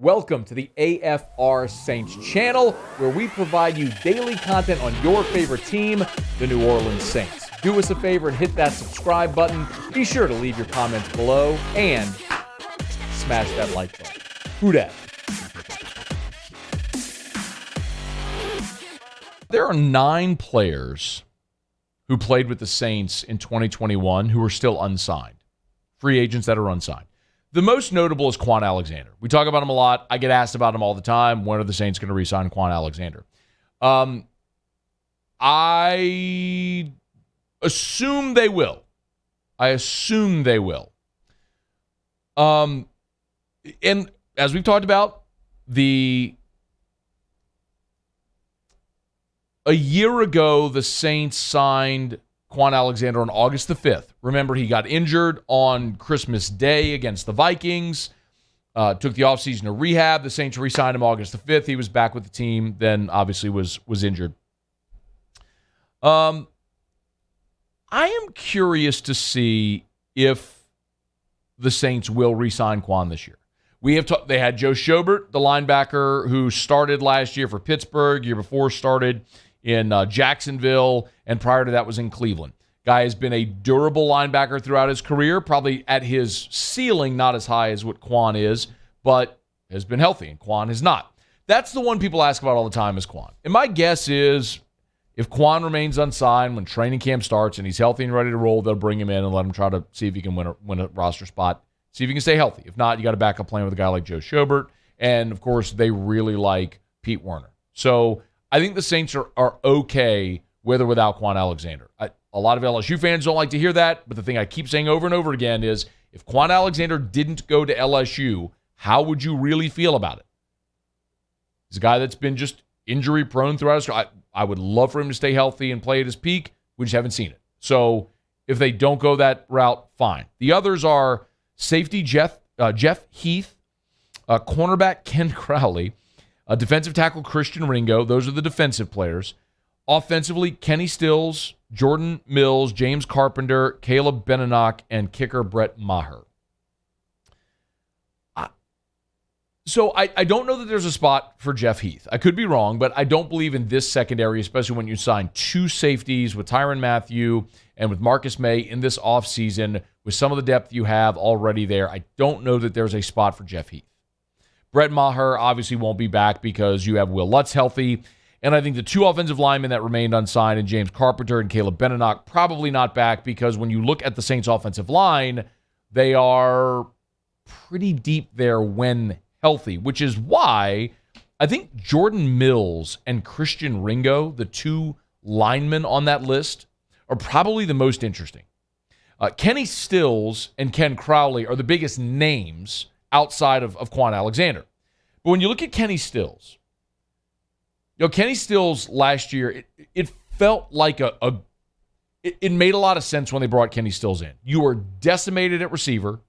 Welcome to the AFR Saints channel, where we provide you daily content on your favorite team, the New Orleans Saints. Do us a favor and hit that subscribe button. Be sure to leave your comments below and smash that like button. Who dat? There are 9 players who played with the Saints in 2021 who are still unsigned. Free agents that are unsigned. The most notable is Quan Alexander. We talk about him a lot. I get asked about him all the time. When are the Saints going to re-sign Quan Alexander? I assume they will. And as we've talked about, a year ago, the Saints signed Quan Alexander on August the 5th. Remember, he got injured on Christmas Day against the Vikings. Took the offseason to rehab. The Saints re-signed him August the 5th. He was back with the team, then obviously was injured. I am curious to see if the Saints will re-sign Quan this year. They had Joe Schobert, the linebacker who started last year for Pittsburgh, year before started in Jacksonville, and prior to that was in Cleveland. Guy has been a durable linebacker throughout his career, probably at his ceiling, not as high as what Quan is, but has been healthy, and Quan has not. That's the one people ask about all the time is Quan. And my guess is if Quan remains unsigned when training camp starts and he's healthy and ready to roll, they'll bring him in and let him try to see if he can win a roster spot, see if he can stay healthy. If not, you got a backup plan with a guy like Joe Schobert. And, of course, they really like Pete Werner. So I think the Saints are okay with or without Quan Alexander. A lot of LSU fans don't like to hear that, but the thing I keep saying over and over again is if Quan Alexander didn't go to LSU, how would you really feel about it? He's a guy that's been just injury-prone throughout his career. I would love for him to stay healthy and play at his peak. We just haven't seen it. So if they don't go that route, fine. The others are safety Jeff Heath, cornerback Ken Crowley, defensive tackle Christian Ringo. Those are the defensive players. Offensively, Kenny Stills, Jordan Mills, James Carpenter, Caleb Benenoch, and kicker Brett Maher. So I don't know that there's a spot for Jeff Heath. I could be wrong, but I don't believe in this secondary, especially when you sign 2 safeties with Tyrann Mathieu and with Marcus May in this offseason with some of the depth you have already there. I don't know that there's a spot for Jeff Heath. Brett Maher obviously won't be back because you have Will Lutz healthy. And I think the 2 offensive linemen that remained unsigned, and James Carpenter and Caleb Benenoch, probably not back because when you look at the Saints' offensive line, they are pretty deep there when healthy, which is why I think Jordan Mills and Christian Ringo, the 2 linemen on that list, are probably the most interesting. Kenny Stills and Ken Crowley are the biggest names outside of Quan Alexander. But when you look at Kenny Stills, Kenny Stills last year, it felt like it made a lot of sense when they brought Kenny Stills in. You were decimated at receiver.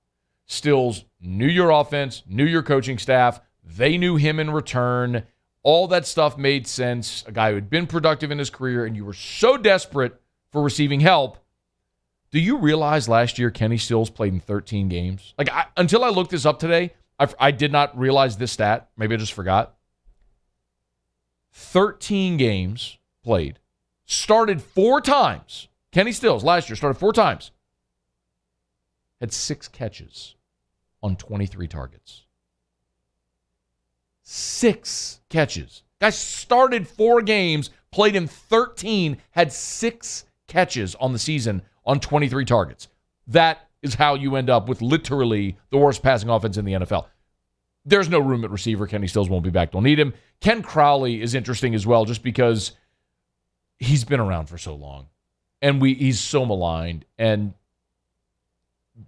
Stills knew your offense, knew your coaching staff. They knew him in return. All that stuff made sense. A guy who had been productive in his career, and you were so desperate for receiving help. Do you realize last year Kenny Stills played in 13 games? Until I looked this up today, I did not realize this stat. Maybe I just forgot. 13 games played. Started 4 times. Kenny Stills last year started 4 times. Had 6 catches on 23 targets. 6 catches. Guy started 4 games, played in 13, had 6 catches on the season on 23 targets. That is how you end up with literally the worst passing offense in the NFL. There's no room at receiver. Kenny Stills won't be back. Don't need him. Ken Crowley is interesting as well just because he's been around for so long. And he's so maligned. And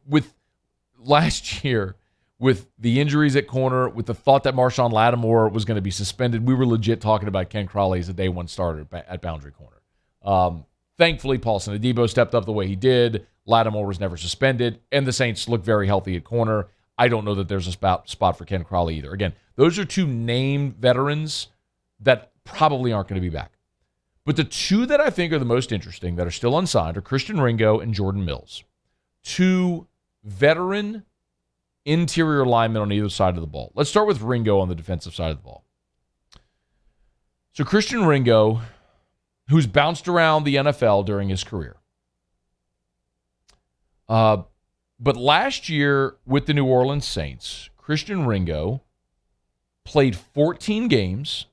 with last year, with the injuries at corner, with the thought that Marshawn Lattimore was going to be suspended, we were legit talking about Ken Crowley as a day 1 starter at boundary corner. Thankfully, Paulson Adebo stepped up the way he did. Lattimore was never suspended. And the Saints look very healthy at corner. I don't know that there's a spot for Ken Crowley either. Again, those are 2 named veterans that probably aren't going to be back. But the 2 that I think are the most interesting that are still unsigned are Christian Ringo and Jordan Mills. 2 veteran interior linemen on either side of the ball. Let's start with Ringo on the defensive side of the ball. So Christian Ringo, who's bounced around the NFL during his career. But last year with the New Orleans Saints, Christian Ringo played 14 games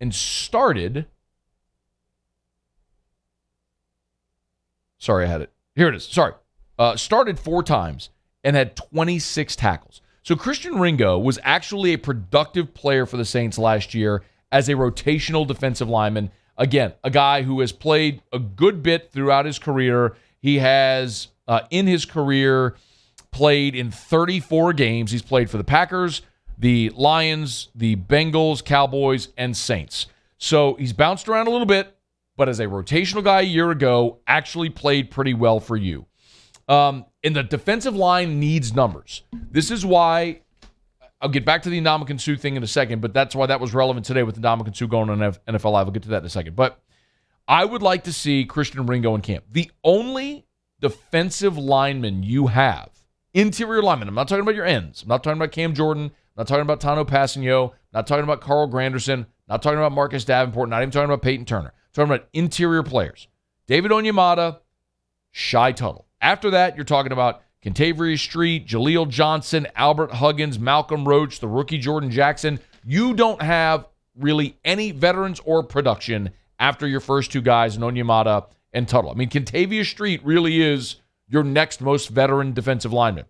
and started. Sorry, I had it. Here it is. Sorry. Started 4 times and had 26 tackles. So Christian Ringo was actually a productive player for the Saints last year as a rotational defensive lineman. Again, a guy who has played a good bit throughout his career. He has, in his career, played in 34 games. He's played for the Packers, the Lions, the Bengals, Cowboys, and Saints. So he's bounced around a little bit, but as a rotational guy a year ago, actually played pretty well for you. And the defensive line needs numbers. This is why, I'll get back to the Ndamukong Suh thing in a second, but that's why that was relevant today with Ndamukong Suh going on NFL Live. I'll get to that in a second. But I would like to see Christian Ringo in camp. The only defensive lineman you have, interior lineman, I'm not talking about your ends. I'm not talking about Cam Jordan. I'm not talking about Tano Passanio. I'm not talking about Carl Granderson. I'm not talking about Marcus Davenport. Not even talking about Peyton Turner. I'm talking about interior players. David Onyemata, Shai Tuttle. After that, you're talking about Kentavious Street, Jaleel Johnson, Albert Huggins, Malcolm Roach, the rookie Jordan Jackson. You don't have really any veterans or production after your first 2 guys, Onyemata and Tuttle. I mean, Kentavious Street really is your next most veteran defensive lineman.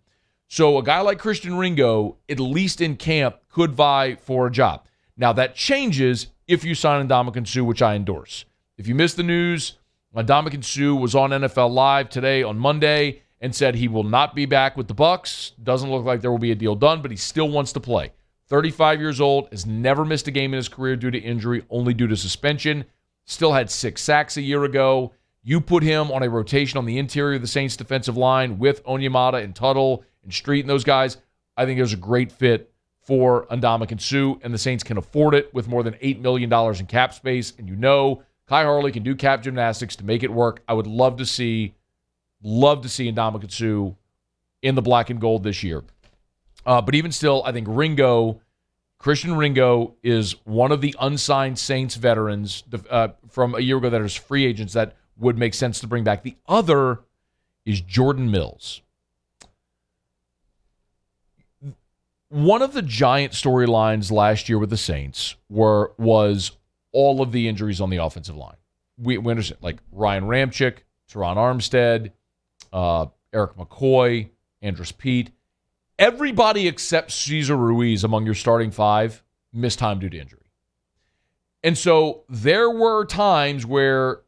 So a guy like Christian Ringo, at least in camp, could vie for a job. Now, that changes if you sign Ndamukong Suh, which I endorse. If you missed the news, Ndamukong Suh was on NFL Live today on Monday and said he will not be back with the Bucs. Doesn't look like there will be a deal done, but he still wants to play. 35 years old, has never missed a game in his career due to injury, only due to suspension. Still had 6 sacks a year ago. You put him on a rotation on the interior of the Saints defensive line with Onyemata and Tuttle and Street and those guys. I think there's a great fit for Ndamukong Suh, and the Saints can afford it with more than $8 million in cap space. And you know Kai Harley can do cap gymnastics to make it work. I would love to see Ndamukong Suh in the black and gold this year. But even still, I think Christian Ringo is one of the unsigned Saints veterans from a year ago that is free agents that would make sense to bring back. The other is Jordan Mills. One of the giant storylines last year with the Saints was all of the injuries on the offensive line. We understand, like Ryan Ramczyk, Teron Armstead, Eric McCoy, Andrus Peat. Everybody except Cesar Ruiz among your starting 5 missed time due to injury. And so there were times where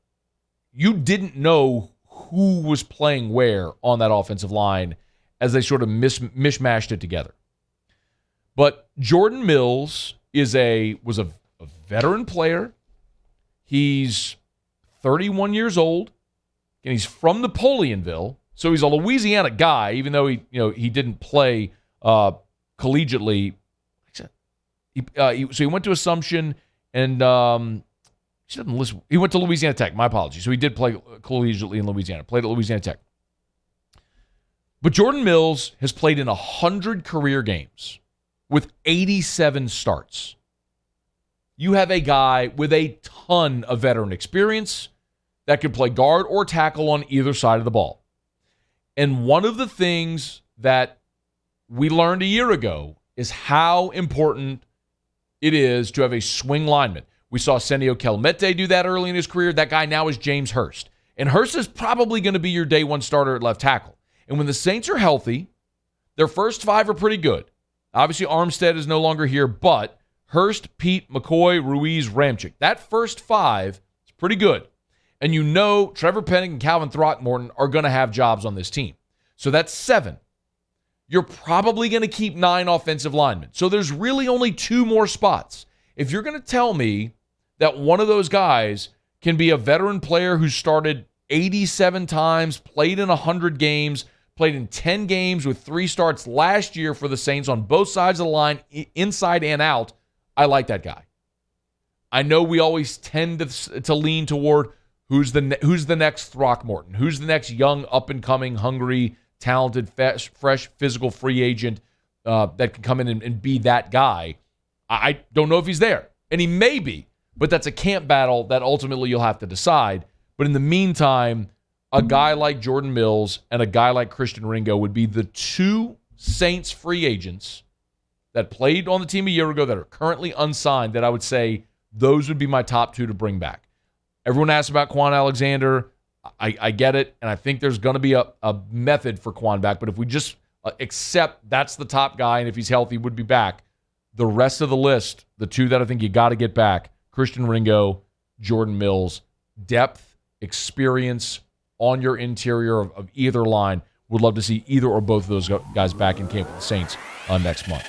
you didn't know who was playing where on that offensive line as they sort of mishmashed it together. But Jordan Mills was a veteran player. He's 31 years old, and he's from Napoleonville, so he's a Louisiana guy, even though he didn't play collegiately. So he went to Assumption, and he went to Louisiana Tech. My apologies. So he did play collegiately in Louisiana. Played at Louisiana Tech. But Jordan Mills has played in 100 career games with 87 starts. You have a guy with a ton of veteran experience that could play guard or tackle on either side of the ball. And one of the things that we learned a year ago is how important it is to have a swing lineman. We saw Senio Kelmete do that early in his career. That guy now is James Hurst. And Hurst is probably going to be your day 1 starter at left tackle. And when the Saints are healthy, their first 5 are pretty good. Obviously, Armstead is no longer here, but Hurst, Pete, McCoy, Ruiz, Ramczyk. That first 5 is pretty good. And you know Trevor Penning and Calvin Throckmorton are going to have jobs on this team. So that's 7. You're probably going to keep 9 offensive linemen. So there's really only 2 more spots. If you're going to tell me that one of those guys can be a veteran player who started 87 times, played in 100 games, played in 10 games with 3 starts last year for the Saints on both sides of the line, inside and out, I like that guy. I know we always tend to lean toward who's the next Throckmorton, who's the next young, up-and-coming, hungry talented, fresh, physical free agent that can come in and be that guy. I don't know if he's there, and he may be, but that's a camp battle that ultimately you'll have to decide. But in the meantime, a guy like Jordan Mills and a guy like Christian Ringo would be the two Saints free agents that played on the team a year ago that are currently unsigned that I would say those would be my top two to bring back. Everyone asks about Quan Alexander. I get it, and I think there's going to be a method for Quan back, but if we just accept that's the top guy, and if he's healthy, would be back, the rest of the list, the two that I think you got to get back, Christian Ringo, Jordan Mills, depth, experience on your interior of either line. Would love to see either or both of those guys back in camp with the Saints next month.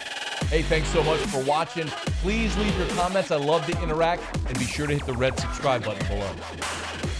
Hey, thanks so much for watching. Please leave your comments. I love to interact, and be sure to hit the red subscribe button below.